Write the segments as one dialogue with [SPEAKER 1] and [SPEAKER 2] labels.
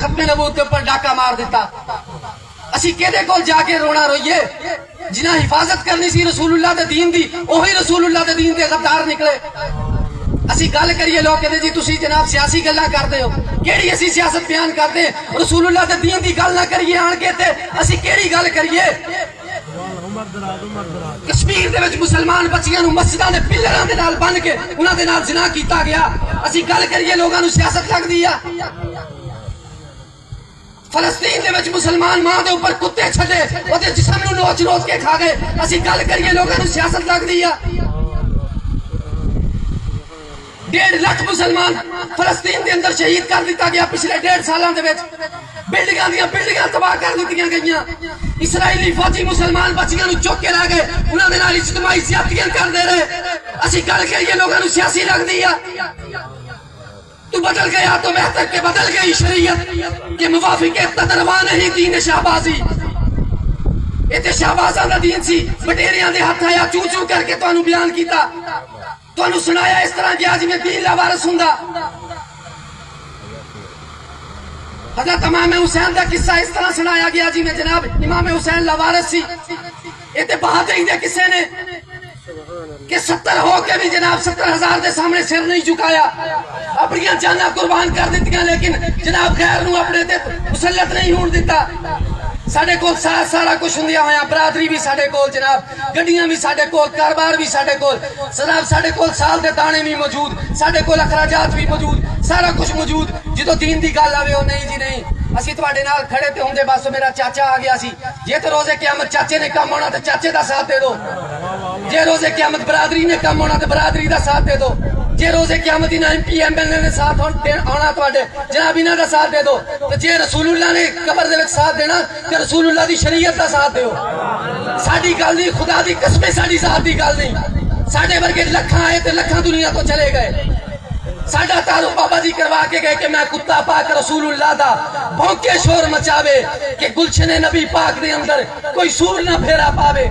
[SPEAKER 1] खत्मे नबूत के ऊपर डाका मार दिता। असी केदे कोल जाके रोना रोइए जिन्हें हिफाजत करनी सी रसूलुल्लाह दे दीन दी, ओही रसूलुल्लाह दे दीन दे गद्दार निकले। असी गल करिए लोग कहते जी तुसी जनाब सियासी गल्लां करदे हो, केड़ी असी सियासत बयान करदे, रसूलुल्लाह दे दीन दी गल ना करिए आन के ते असी केड़ी गल करिए। कश्मीर दे विच मुसलमान बच्चियां नूं मस्जिदां दे पिलरां दे नाल बन के उन्हां दे नाल जिना कीता गया। असी गल करिए लोगां नूं सियासत लगदी आ। फलस्तीन दे विच मुसलमान मां दे ऊपर कुत्ते छड्डे ओदे जिस्म नूं नोच नोच के खा गए। असी गल करिए लोगां नूं सियासत लगदी आ। 1.5 लाख मुसलमान फलस्तीन के अंदर शहीद कर दिता गया पिछले 1.5 सालों के। बिल्डिंगां तबाह कर दी गई। इसराइली फौजी मुसलमान बच्चियों को चुक के ला गए, उन्होंने नाल इज्तिमाई ज्यादतियां करते रहे। असी गल करिए लोगों को सियासी लगती है। तू बदल गया तो बेहतर के बदल गई शरीयत के मुवाफिक तदरवा नहीं दीन शाहबाजी। ये तो शाहबाजा का दीन सी, बटेरिया के हाथ आया चू चू करके तुहानू बयान किया, तुहानू सुनाया इस तरह गया जिवें दीन लावारस हुंदा। हज़रत इमाम हुसैन का किस्सा इस तरह सुनाया गया जिवें जनाब इमाम हुसैन लावारस सी। ये तो बहादुरी दे किस्से ने कि 70 हो के भी जनाब 70,000 के सामने सिर नहीं झुकाया, अपनी जाना कुर्बान कर दी, लेकिन जनाब खैर नूं अपने ते मुसल्लत नहीं होण दिता। साडे कोल सारा कुछ हुंदिया होया, बरादरी भी साडे कोल, जनाब गड्डियां भी साडे कोल, कारोबार भी साडे कोल, जनाब साडे कोल साल दे दाने भी मौजूद, साडे कोल अखराजात भी मौजूद, सारा कुछ मौजूद। जो दीन दी गल आवे ओ नहीं जी नहीं, असी तुहाडे नाल खड़े ते हुंदे बस मेरा चाचा आ गया सी। जे तो रोजे क़यामत चाचे ने कम होना तो चाचे दा साथ दे दो, जे रोजे क़यामत बरादरी ने कम होना तो बरादरी दा साथ दे दो, जे रोजे क़यामत इन्हां MP MLA ने साथ आना तुहाडे जनाब इन्हां दा साथ दे दो, ते जे रसूलुल्लाह ने कब्र दे विच साथ देना ते रसूलुल्लाह दी शरीयत दा साथ दिओ। साडी गल नहीं, खुदा दी कसम साडी जात दी गल नहीं। साडे वर्गे लखां आए ते लखां दुनिया तो चले गए। साडा तारुफ बाबा जी करवा के गए कि मैं कुत्ता पाक रसूलुल्लाह दा भौंके शोर मचावे कि गुलशने नबी पाक दे अंदर कोई सूर ना फेरा पावे।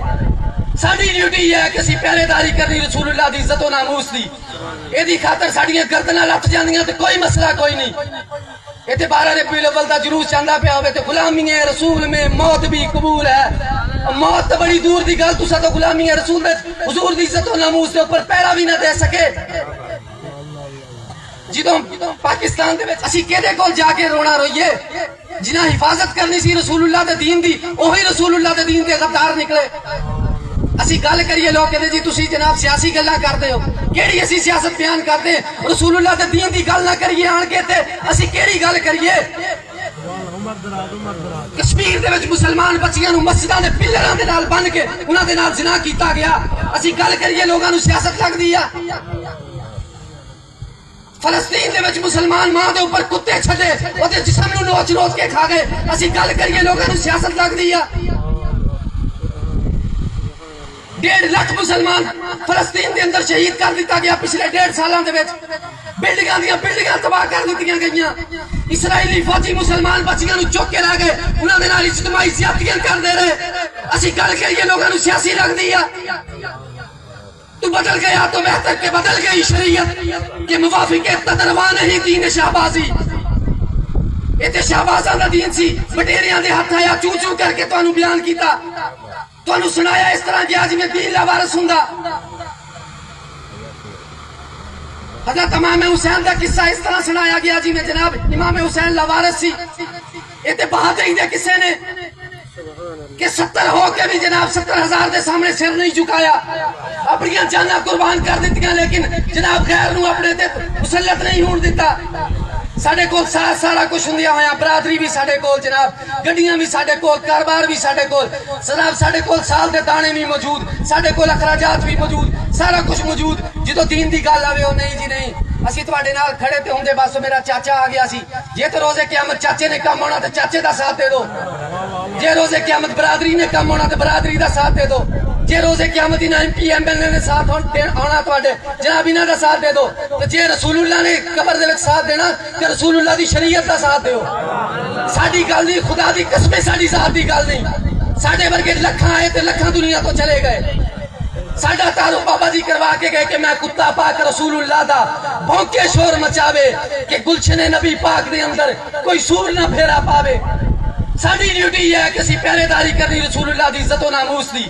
[SPEAKER 1] साडी ड्यूटी है कि असीं पहरेदारी करनी रसूलुल्लाह दी इज्जत और नामूस दी। एदी खातर साडियां गर्दनां लथ जांदियां ते कोई मसला कोई नहीं। इत्थे 12 रबीउल अव्वल दा जुलूस चलदा पिया होवे ते गुलामी है रसूल में मौत भी कबूल है। मौत तो बड़ी दूर दी गल, तुसां तो गुलामी है रसूल दे हुजूर दी इज्जत और नामूस दे ऊपर पैरा भी ना दे सके। जिदों पाकिस्तान दे विच असीं किहदे कोल जाके रोना रोइए जिन्हें हिफाजत करनी सी रसूलुल्लाह दे दीन दी, ओही रसूलुल्लाह दे दीन दे गद्दार निकले। असी गल करिए लोग कहते जी तुसी जनाब सियासी गल्लां करदे हो, केड़ी असी सियासत बयान करदे, रसूलुल्लाह दे दीन दी गल ना करिए आन के ते असी केड़ी गल करिए। कश्मीर दे विच मुसलमान बच्चियां नूं मस्जिदां दे पिलरां दे नाल बन के उन्हां दे नाल जिना कीता गया। असी गल करिए लोगां नूं सियासत लगदी आ। फलस्तीन दे विच मुसलमान मां दे ऊपर कुत्ते छड्डे ओदे जिस्म नूं नोच नोच के खा गए। असी गल करिए लोगां नूं सियासत लगदी आ। 1.5 लाख मुसलमान फलस्तीन के अंदर शहीद कर दिता गया पिछले 1.5 सालों के। बिल्डिंगां तबाह कर दी गई। इसराइली फौजी मुसलमान बच्चियों को चुक के ला गए, उन्होंने नाल इज्तिमाई ज्यादतियां करते रहे। असी गल करिए लोगों को सियासी लगती है। तू बदल गया तो बेहतर के बदल गई शरीयत के मुवाफिक तदरवा नहीं दीन शाहबाजी। ये तो शाहबाजा का दीन सी, बटेरिया के हाथ आया चू चू करके तुहानू बयान किया, तुहानू सुनाया इस तरह गया जिवें दीन लावारस हुंदा। हज़रत इमाम हुसैन का किस्सा इस तरह सुनाया गया जिवें जनाब इमाम हुसैन लावारस सी। ये तो बहादुरी दे किस्से ने कि 70 हो के भी जनाब 70,000 के सामने सिर नहीं झुकाया, अपनी जाना कुर्बान कर दी, लेकिन जनाब खैर नूं अपने ते मुसल्लत नहीं होण दिता। साडे कोल सारा कुछ हुंदिया होया, बरादरी भी साडे कोल, जनाब गड्डियां भी साडे कोल, कारोबार भी साडे कोल, जनाब साडे कोल साल दे दाने भी मौजूद, साडे कोल अखराजात भी मौजूद, सारा कुछ मौजूद। जो दीन दी गल आवे ओ नहीं जी नहीं, असीं तुहाडे नाल खड़े ते हुंदे बस मेरा चाचा आ गया सी। जे तो रोजे क़यामत चाचे ने कम होना तो चाचे दा साथ दे दो, जे रोजे क़यामत बरादरी ने कम होना तो बरादरी दा साथ दे दो, जे रोजे क़यामत इन्हां MP MLA ने साथ आना तुहाडे जनाब इन्हां दा साथ दे दो, ते जे रसूलुल्लाह ने कब्र दे विच साथ देना ते रसूलुल्लाह दी शरीयत दा साथ दिओ। साडी गल नहीं, खुदा दी कसम साडी जात दी गल नहीं। साडे वर्गे लखां आए ते लखां दुनिया तो चले गए। ساڈا تعارف بابا جی کروا کے گئے کہ میں کتا پاک رسول اللہ دا بھونکے شور مچاوے کہ گلشن نبی پاک دے اندر کوئی سور نہ پھیرا پاوے. ساڈی ڈیوٹی ہے کہ اسی پہرے داری کرنی رسول اللہ دی عزت و ناموس دی.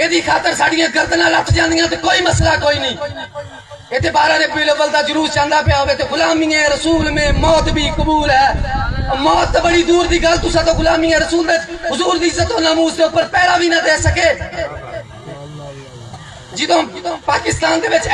[SPEAKER 1] ایدی خاطر ساڈیاں گردناں لٹ جاندیاں تے کوئی مسئلہ کوئی نہیں. ایتھے 12 ربیع الاول دا جلوس چاندا پیا ہوے تے غلامی رسول میں موت بھی قبول ہے. موت بڑی دور دی گل, تساں تو غلامی رسول دے حضور دی عزت و ناموس دے اوپر پیرا بھی نہ دے سکے. جدوں پاکستان دے وچ